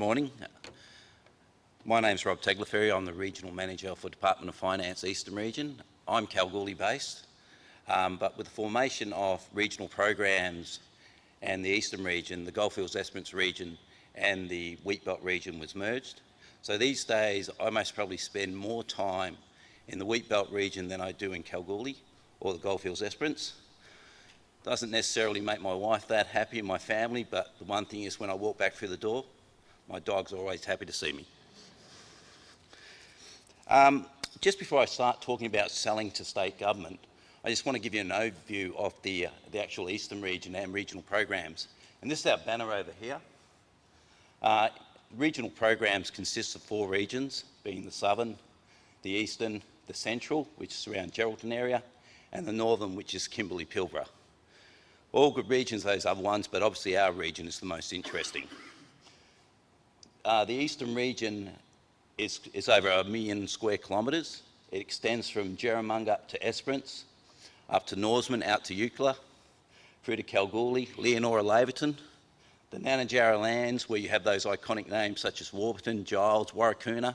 morning. My name's Rob Tagliaferri. I'm the Regional Manager for Department of Finance Eastern Region. I'm Kalgoorlie based, but with the formation of regional programs and the Eastern Region, the Goldfields Esperance region and the Wheatbelt region was merged. So these days I most probably spend more time in the Wheatbelt region than I do in Kalgoorlie or the Goldfields Esperance. Doesn't necessarily make my wife that happy and my family, but the one thing is when I walk back through the door, my dog's always happy to see me. Just before I start talking about selling to state government, I just want to give you an overview of the actual Eastern region and regional programs. And this is our banner over here. Regional programs consist of 4 regions, being the Southern, the Eastern, the Central, which is around Geraldton area, and the Northam, which is Kimberley-Pilbara. All good regions, those other ones, but obviously our region is the most interesting. The Eastern region is over 1 million square kilometres. It extends from Jerramunga up to Esperance, up to Norseman, out to Eucla, through to Kalgoorlie, Leonora, Laverton, the Nanajara lands where you have those iconic names such as Warburton, Giles, Warracoona,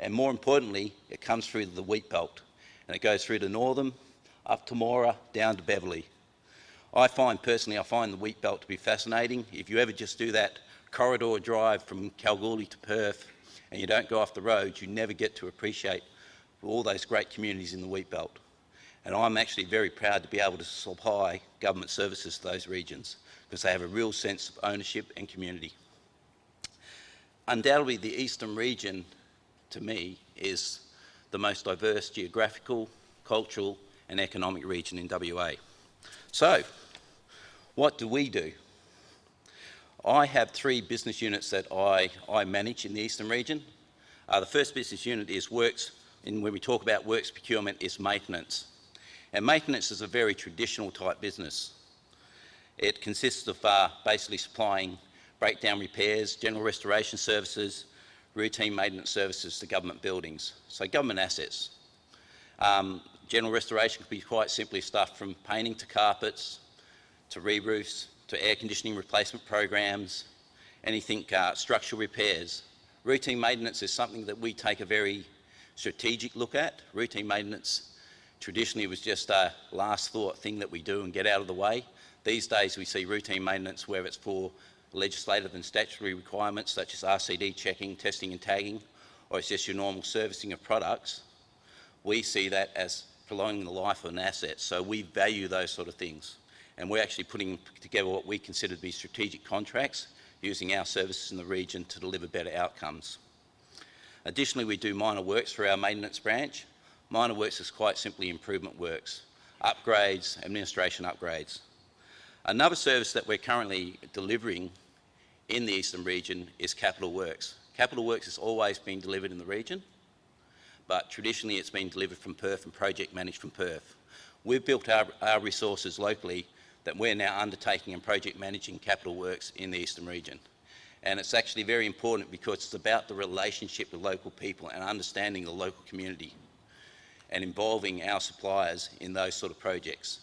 and more importantly, it comes through the Wheatbelt and it goes through to Northam, up to Moora, down to Beverley. I find the Wheatbelt to be fascinating. If you ever just do that corridor drive from Kalgoorlie to Perth and you don't go off the road, you never get to appreciate all those great communities in the Wheatbelt. And I'm actually very proud to be able to supply government services to those regions because they have a real sense of ownership and community. Undoubtedly, the Eastern region, to me, is the most diverse geographical, cultural and economic region in WA. So, what do we do? I have 3 business units that I manage in the Eastern region. The first business unit is works, and when we talk about works procurement, is maintenance. And maintenance is a very traditional type business. It consists of basically supplying breakdown repairs, general restoration services, routine maintenance services to government buildings, so government assets. General restoration could be quite simply stuff from painting to carpets, to re-roofs, to air conditioning replacement programs, anything structural repairs. Routine maintenance is something that we take a very strategic look at. Routine maintenance traditionally was just a last thought thing that we do and get out of the way. These days we see routine maintenance where it's for legislative and statutory requirements such as RCD checking, testing and tagging, or it's just your normal servicing of products. We see that as prolonging the life of an asset, so we value those sort of things. And we're actually putting together what we consider to be strategic contracts using our services in the region to deliver better outcomes. Additionally, we do minor works for our maintenance branch. Minor works is quite simply improvement works, upgrades, administration upgrades. Another service that we're currently delivering in the Eastern region is capital works. Capital works has always been delivered in the region, but traditionally it's been delivered from Perth and project managed from Perth. We've built our resources locally that we're now undertaking and project managing capital works in the Eastern region. And it's actually very important because it's about the relationship with local people and understanding the local community and involving our suppliers in those sort of projects.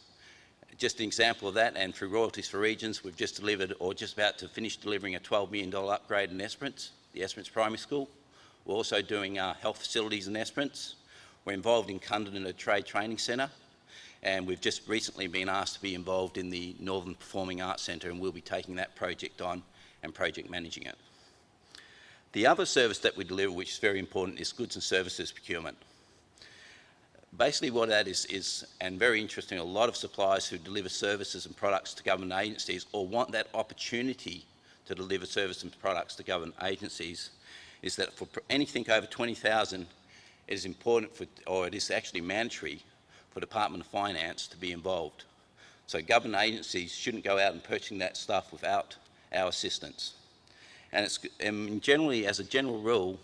Just an example of that, and through Royalties for Regions, we've just delivered or just about to finish delivering a $12 million upgrade in Esperance, the Esperance Primary School. We're also doing health facilities in Esperance. We're involved in Cundon a trade training centre, and we've just recently been asked to be involved in the Northern Performing Arts Centre, and we'll be taking that project on and project managing it. The other service that we deliver, which is very important, is goods and services procurement. Basically what that is, and very interesting, a lot of suppliers who deliver services and products to government agencies or want that opportunity to deliver services and products to government agencies is that for anything over 20,000, it is important for, or it is actually mandatory for Department of Finance to be involved. So government agencies shouldn't go out and purchasing that stuff without our assistance. And generally, as a general rule,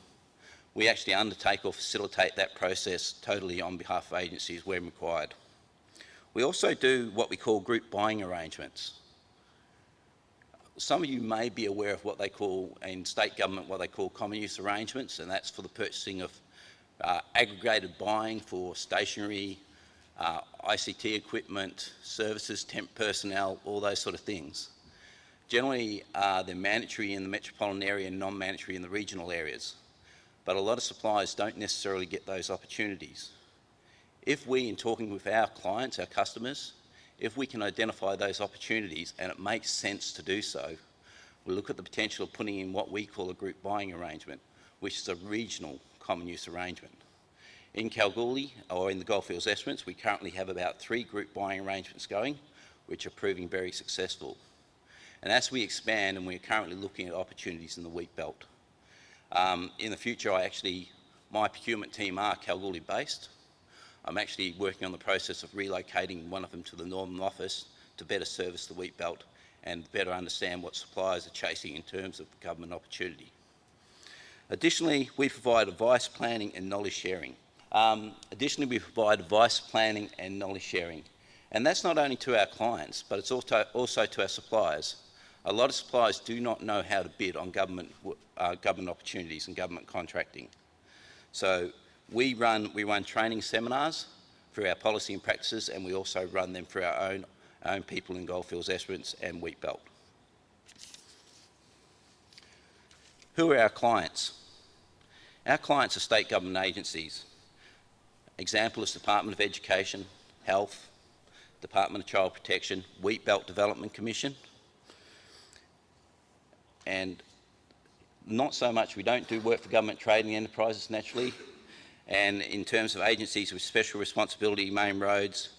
we actually undertake or facilitate that process totally on behalf of agencies where required. We also do what we call group buying arrangements. Some of you may be aware of what they call, in state government, what they call common use arrangements, and that's for the purchasing of aggregated buying for stationery, ICT equipment, services, temp personnel, all those sort of things. Generally, they're mandatory in the metropolitan area and non-mandatory in the regional areas. But a lot of suppliers don't necessarily get those opportunities. If we, in talking with our clients, our customers, if we can identify those opportunities and it makes sense to do so, we look at the potential of putting in what we call a group buying arrangement, which is a regional common use arrangement. In Kalgoorlie, or in the Goldfields Esperance, we currently have about 3 group buying arrangements going, which are proving very successful. And as we expand, and we're currently looking at opportunities in the wheat belt. In the future, my procurement team are Kalgoorlie based. I'm actually working on the process of relocating one of them to the Northam office to better service the wheat belt and better understand what suppliers are chasing in terms of government opportunity. Additionally, we provide advice, planning and knowledge sharing. And that's not only to our clients, but it's also to our suppliers. A lot of suppliers do not know how to bid on government opportunities and government contracting. So we run training seminars through our policy and practices, and we also run them for our own people in Goldfields Esperance and wheat belt. Who are our clients? Our clients are state government agencies. Example is Department of Education, Health, Department of Child Protection, Wheat Belt Development Commission, and not so much, we don't do work for government trading enterprises naturally, and in terms of agencies with special responsibility, main roads,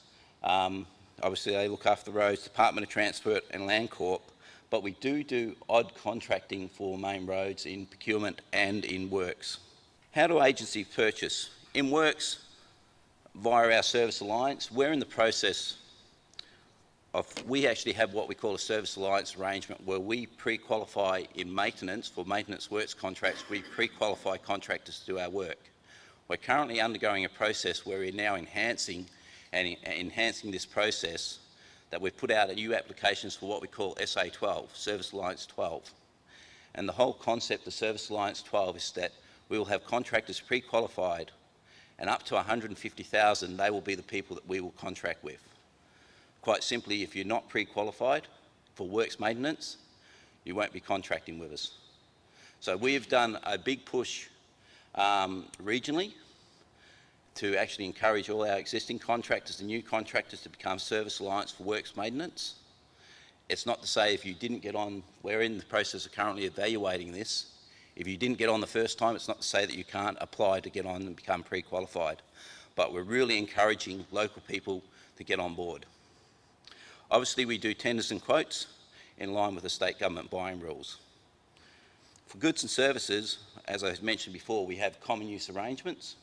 obviously they look after the roads, Department of Transport and Land Corp, but we do odd contracting for main roads in procurement and in works. How do agencies purchase? In works, via our service alliance, we're in the process of, we actually have what we call a service alliance arrangement where we pre-qualify in maintenance, for maintenance works contracts, we pre-qualify contractors to do our work. We're currently undergoing a process where we're now enhancing this process, that we've put out new applications for what we call SA12, Service Alliance 12. And the whole concept of Service Alliance 12 is that we will have contractors pre-qualified, and up to 150,000, they will be the people that we will contract with. Quite simply, if you're not pre-qualified for works maintenance, you won't be contracting with us. So we have done a big push regionally to actually encourage all our existing contractors and new contractors to become Service Alliance for works maintenance. It's not to say if you didn't get on, we're in the process of currently evaluating this. If you didn't get on the first time, it's not to say that you can't apply to get on and become pre-qualified. But we're really encouraging local people to get on board. Obviously, we do tenders and quotes in line with the state government buying rules. For goods and services, as I mentioned before, we have common use arrangements.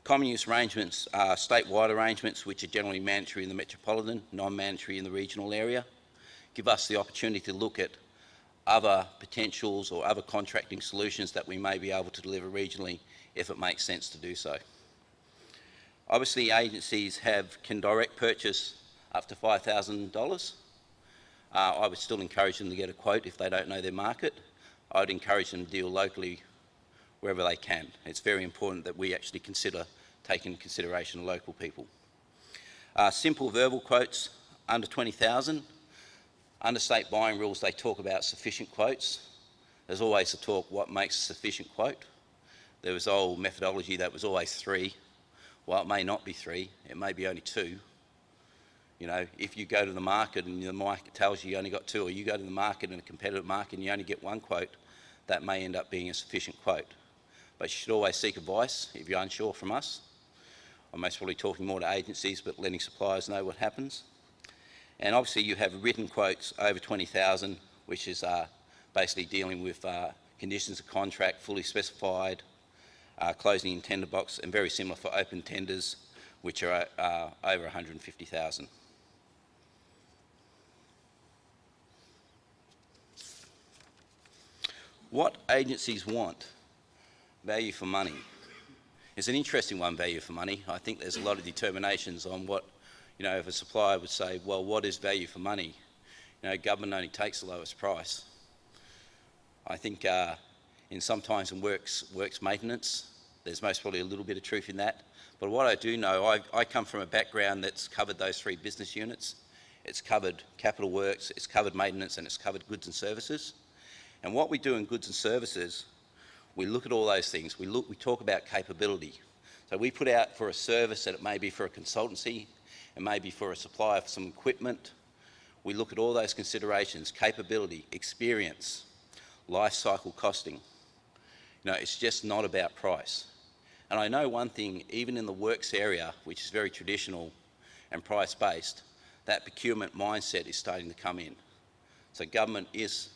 Common use arrangements are statewide arrangements which are generally mandatory in the metropolitan, non-mandatory in the regional area. Give us the opportunity to look at other potentials or other contracting solutions that we may be able to deliver regionally if it makes sense to do so. Obviously, agencies can direct purchase up to $5,000. I would still encourage them to get a quote if they don't know their market. I would encourage them to deal locally wherever they can. It's very important that we actually take into consideration local people. Simple verbal quotes under 20,000. Under state buying rules, they talk about sufficient quotes. There's always a talk, what makes a sufficient quote? There was old methodology that was always 3. Well, it may not be 3, it may be only 2. You know, if you go to the market and the market tells you only got 2, or you go to the market in a competitive market and you only get 1 quote, that may end up being a sufficient quote. But you should always seek advice if you're unsure from us. I'm most probably talking more to agencies, but letting suppliers know what happens. And obviously you have written quotes over 20,000, which is basically dealing with conditions of contract, fully specified, closing in tender box, and very similar for open tenders, which are over 150,000. What agencies want? Value for money. It's an interesting one, value for money. I think there's a lot of determinations on what, you know, if a supplier would say, well, what is value for money? You know, government only takes the lowest price. I think sometimes in works maintenance, there's most probably a little bit of truth in that. But what I do know, I come from a background that's covered those 3 business units it's covered capital works, it's covered maintenance, and it's covered goods and services. And what we do in goods and services, we look at all those things. We talk about capability. So we put out for a service that it may be for a consultancy, it may be for a supplier of some equipment. We look at all those considerations: capability, experience, life cycle costing. It's just not about price. And I know one thing, even in the works area, which is very traditional and price-based, that procurement mindset is starting to come in. So government is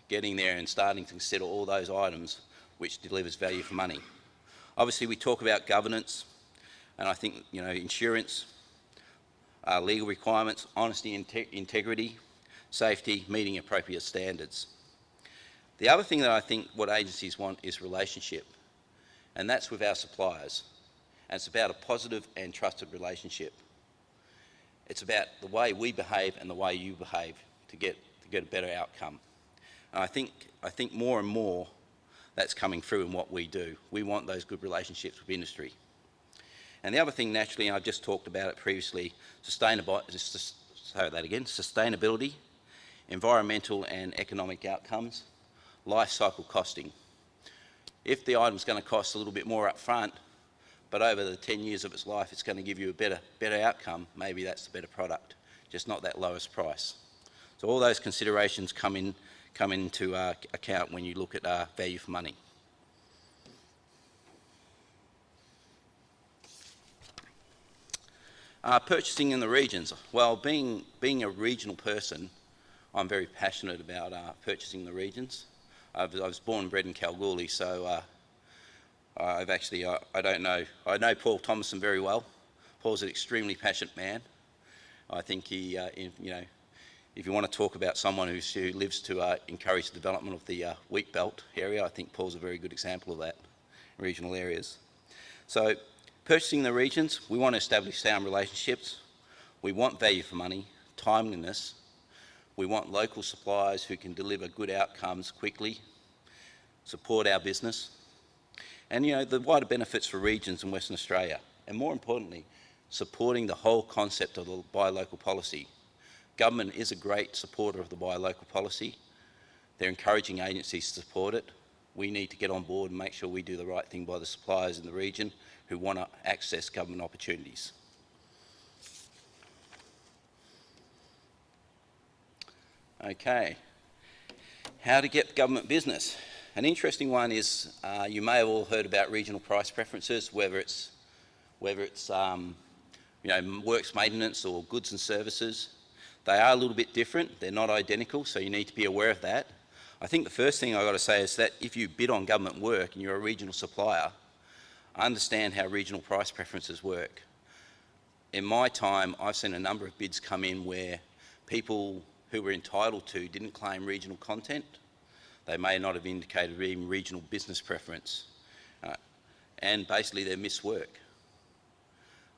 getting there and starting to consider all those items which delivers value for money. Obviously, we talk about governance, and I think, insurance, legal requirements, honesty, integrity, safety, meeting appropriate standards. The other thing that I think what agencies want is relationship, and that's with our suppliers. And it's about a positive and trusted relationship. It's about the way we behave and the way you behave to get a better outcome. And I think more and more that's coming through in what we do. We want those good relationships with industry. And the other thing, naturally, and I just talked about it previously, sustainability, environmental and economic outcomes, life cycle costing. If the item's going to cost a little bit more up front, but over the 10 years of its life it's going to give you a better outcome, maybe that's the better product, just not that lowest price. So all those considerations come into account when you look at value for money. Purchasing in the regions. Well, being a regional person, I'm very passionate about purchasing the regions. I was born and bred in Kalgoorlie, so I know Paul Thomason very well. Paul's an extremely passionate man. I think he, if you want to talk about someone who lives to encourage the development of the wheat belt area, I think Paul's a very good example of that, regional areas. So, purchasing the regions, we want to establish sound relationships. We want value for money, timeliness. We want local suppliers who can deliver good outcomes quickly, support our business, and the wider benefits for regions in Western Australia. And more importantly, supporting the whole concept of the buy local policy. Government is a great supporter of the buy local policy. They're encouraging agencies to support it. We need to get on board and make sure we do the right thing by the suppliers in the region who want to access government opportunities. Okay, how to get government business. An interesting one is you may have all heard about regional price preferences, whether it's works maintenance or goods and services. They are a little bit different. They're not identical, so you need to be aware of that. I think the first thing I've got to say is that if you bid on government work and you're a regional supplier, understand how regional price preferences work. In my time, I've seen a number of bids come in where people who were entitled to didn't claim regional content. They may not have indicated even regional business preference. And basically they miss work.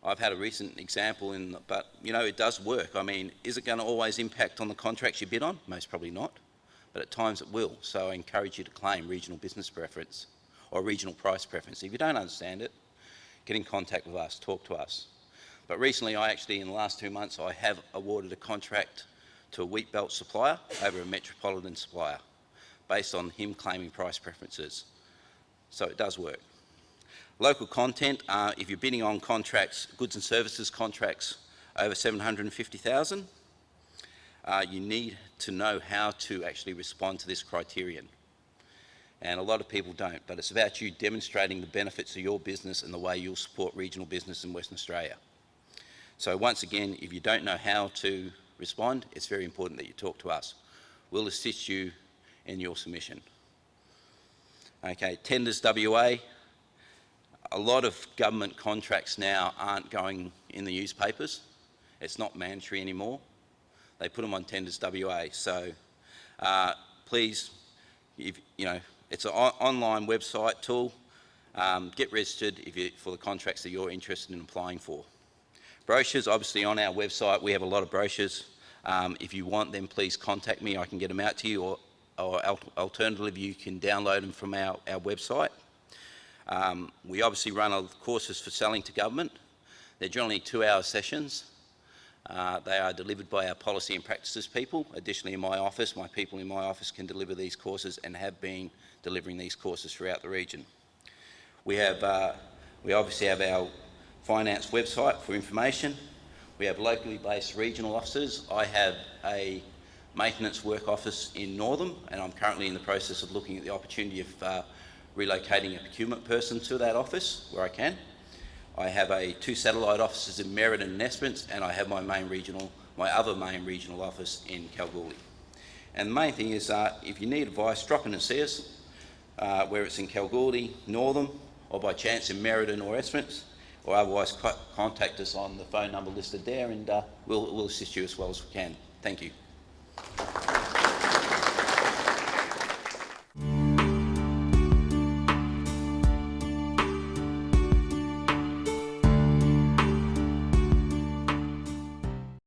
I've had a recent example but it does work. I mean, is it going to always impact on the contracts you bid on? Most probably not, but at times it will. So I encourage you to claim regional business preference or regional price preference. If you don't understand it, get in contact with us, talk to us. But recently in the last 2 months, I have awarded a contract to a wheat belt supplier over a metropolitan supplier based on him claiming price preferences. So it does work. Local content, if you're bidding on contracts, goods and services contracts over 750,000, you need to know how to actually respond to this criterion. And a lot of people don't, but it's about you demonstrating the benefits of your business and the way you'll support regional business in Western Australia. So once again, if you don't know how to respond, it's very important that you talk to us. We'll assist you in your submission. Okay, tenders WA. A lot of government contracts now aren't going in the newspapers. It's not mandatory anymore. They put them on tenders WA. So please, it's an online website tool. Get registered for the contracts that you're interested in applying for. Brochures, obviously on our website, we have a lot of brochures. If you want them, please contact me. I can get them out to you, or alternatively, you can download them from our website. We obviously run courses for selling to government. They're generally 2-hour sessions. They are delivered by our policy and practices people. Additionally, in my office, my people in my office can deliver these courses and have been delivering these courses throughout the region. We obviously have our finance website for information. We have locally based regional offices. I have a maintenance work office in Northam, and I'm currently in the process of looking at the opportunity of relocating a procurement person to that office where I can. I have two satellite offices in Merredin and Esperance, and I have my other main regional office in Kalgoorlie. And the main thing is, if you need advice, drop in and see us, where it's in Kalgoorlie, Northam, or by chance in Merredin or Esperance, or otherwise contact us on the phone number listed there, and we'll assist you as well as we can. Thank you.